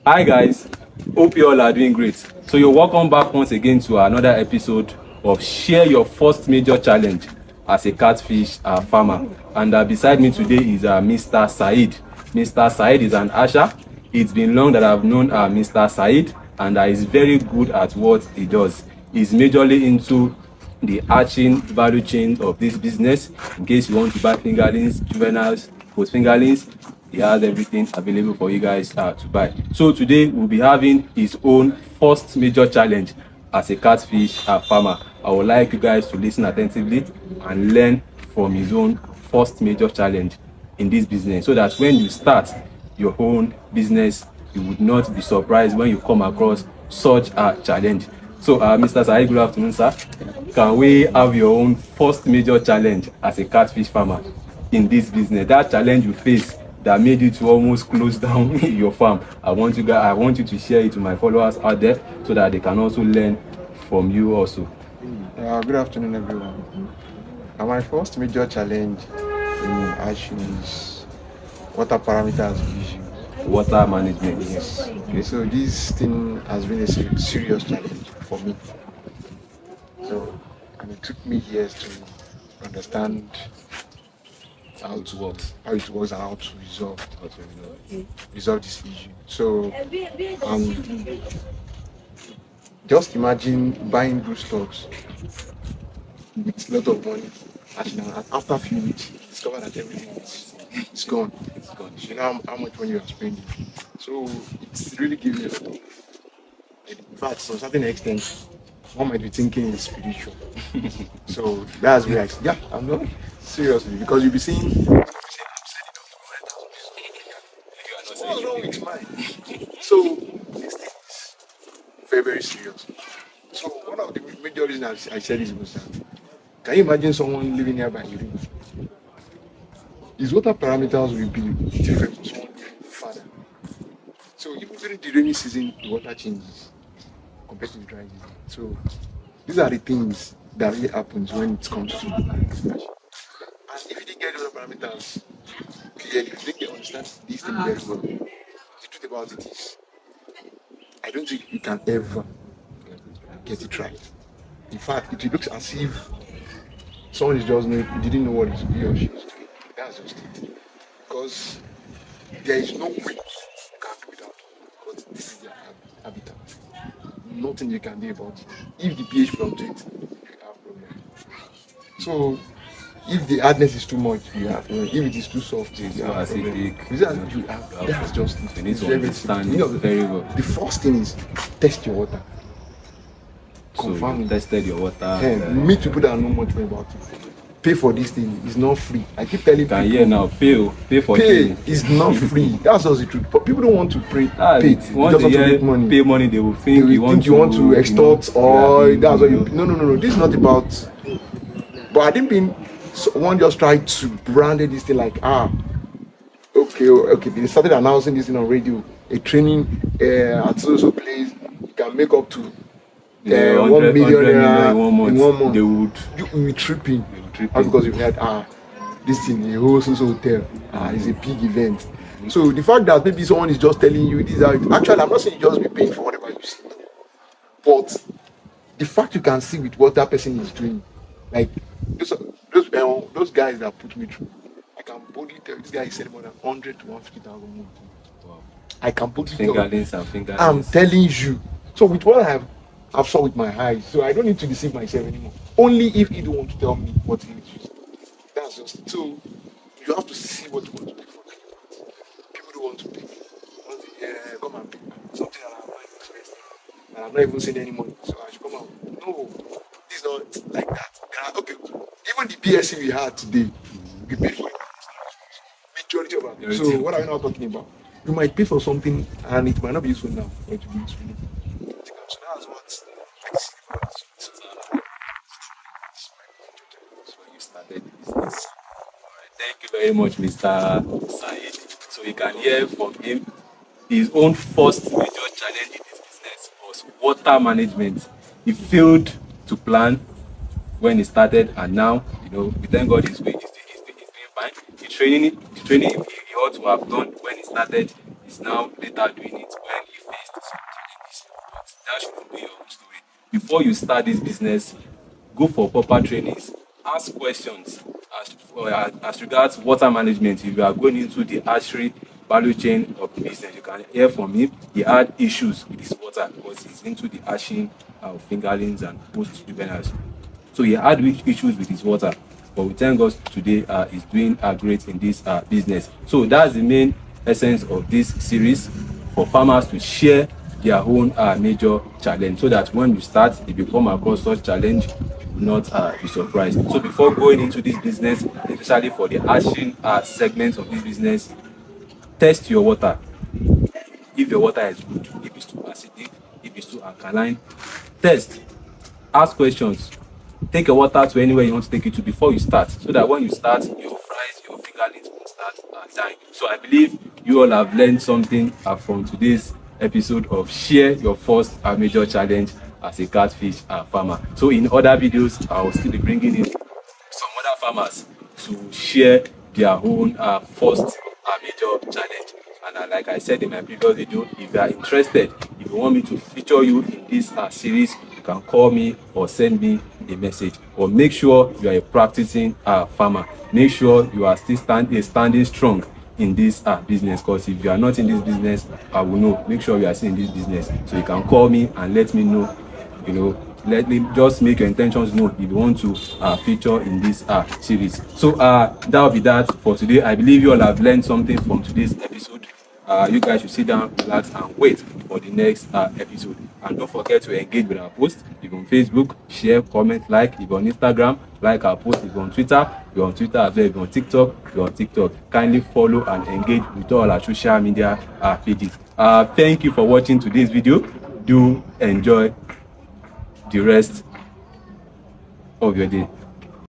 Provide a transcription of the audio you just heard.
Hi guys, hope you all are doing great. So you're welcome back once again to another episode of Share Your First Major Challenge as a catfish farmer. And beside me today is Mr. Said. Mr. Said is an asher. It's been long that I've known Mr. Said, and he's very good at what he does. He's majorly into the arching value chain of this business. In case you want to buy fingerlings, juveniles, post fingerlings, he has everything available for you guys to buy. So today we'll be having his own first major challenge as a catfish farmer. I would like you guys to listen attentively and learn from his own first major challenge in this business, so that when you start your own business, you would not be surprised when you come across such a challenge. So Mr. Said, good afternoon, sir. Can we have your own first major challenge as a catfish farmer in this business? That challenge you face that made you to almost close down your farm. I want you to share it to my followers out there so that they can also learn from you also. Good afternoon, everyone. My first major challenge in action is water parameters issue. Water management. Yes. Okay, so this thing has been a serious challenge for me. So, and it took me years to understand how it works and how to resolve this issue. So, just imagine buying good stocks with a lot of money, and after a few weeks, you discover that everything is gone. It's gone. You know how much money you are spending. So it's really giving you a lot of. In fact, to a certain extent, one might be thinking it's spiritual. So that's where I'm not seriously, because you'll be seeing. What's wrong with mine? So this thing is very, very serious. So one of the major reasons I said this was that, can you imagine someone living nearby you? His water parameters will be different from someone living farther. So even during the rainy season, the water changes compared to the dry season. So these are the things that really happens when it comes to catfish. And if you didn't get the water parameters clearly, you didn't understand this thing very well. The truth about it is, I don't think you can ever get it right. In fact, it looks as if someone is just didn't know what he or she is doing. That's just it. Because there is no way you can do without, because this is their habitat. Nothing you can do about it. If the pH fluctuates, you have problem. So if the hardness is too much, you have problem. If it is too soft, you have problem. That's just it. You need to understand it very well. The first thing is test your water. Confirm you tested your water. Meet people that know much more about it. Pay for this thing. It's not free. I keep telling people. Hear now. Pay for training. It's not free. That's just the truth. But people don't want to pay. Once they pay money, they will think you want to extort or that's what you. No. This is not about. But I didn't mean someone just tried to brand this thing like okay. They started announcing this thing on radio. A training at so place you can make up to 1 million in 1 month. In 1 month. They would. You will be tripping. Because you've heard this thing, a whole social hotel is a big event. So the fact that maybe someone is just telling you this, actually I'm not saying you just be paying for whatever you see, but the fact you can see with what that person is doing, like those guys that put me through, I can boldly tell this guy is selling more than 100 to 150,000 more. Wow. I can boldly tell. Fingerlings. I'm telling you. So with what I've saw with my eyes, so I don't need to deceive myself anymore. Only if you don't want to tell me what he is using. That's just it. So you have to see what you want to pay for. People don't want to pay. Come and pay something that I'm not expensive, and I'm not even seeing any money. So I should come out. No, it's not like that. Okay, even the PSC we had today, we paid for it. Majority of it. So what are we now talking about? You might pay for something and it might not be useful now, but it will be useful. So that's what I see. You started the business. Thank you very much, Mr. Said. So you can hear from him. His own first major challenge in his business was water management. He failed to plan when he started, and now, we thank God he's doing fine. The training he ought to have done when he started is now later doing it when he before you start this business, go for proper trainings, ask questions as regards water management. If you are going into the hatchery value chain of the business, you can hear from him. He had issues with his water because he's into the hatching of fingerlings and post juveniles. So he had issues with his water, but we thank God today he's doing great in this business. So that's the main essence of this series, for farmers to share their own major challenge, so that when you start, if you come across such challenge, you will not be surprised. So before going into this business, especially for the hatching segment of this business, test your water. If your water is good, if it's too acidic, if it's too alkaline, test, ask questions, take your water to anywhere you want to take it to before you start, so that when you start, your fries, your fingerlings won't start dying. So I believe you all have learned something from today's episode of share your first major challenge as a catfish farmer. So in other videos, I will still be bringing in some other farmers to share their own first major challenge. And like I said in my previous video, if you are interested, if you want me to feature you in this series, you can call me or send me a message. But make sure you are a practicing farmer. Make sure you are still standing strong in this business, because if you are not in this business, I will know. Make sure you are still in this business, so you can call me and let me know. Let me just make your intentions known if you want to feature in this series. So that will be that for today. I believe you all have learned something from today's episode. You guys should sit down, relax, and wait for the next episode. And don't forget to engage with our post. If you're on Facebook, share, comment, like. If you're on Instagram, like our post. If you're on Twitter, you're on Twitter as well. If you're on TikTok, you're on TikTok. Kindly follow and engage with all our social media pages. Thank you for watching today's video. Do enjoy the rest of your day.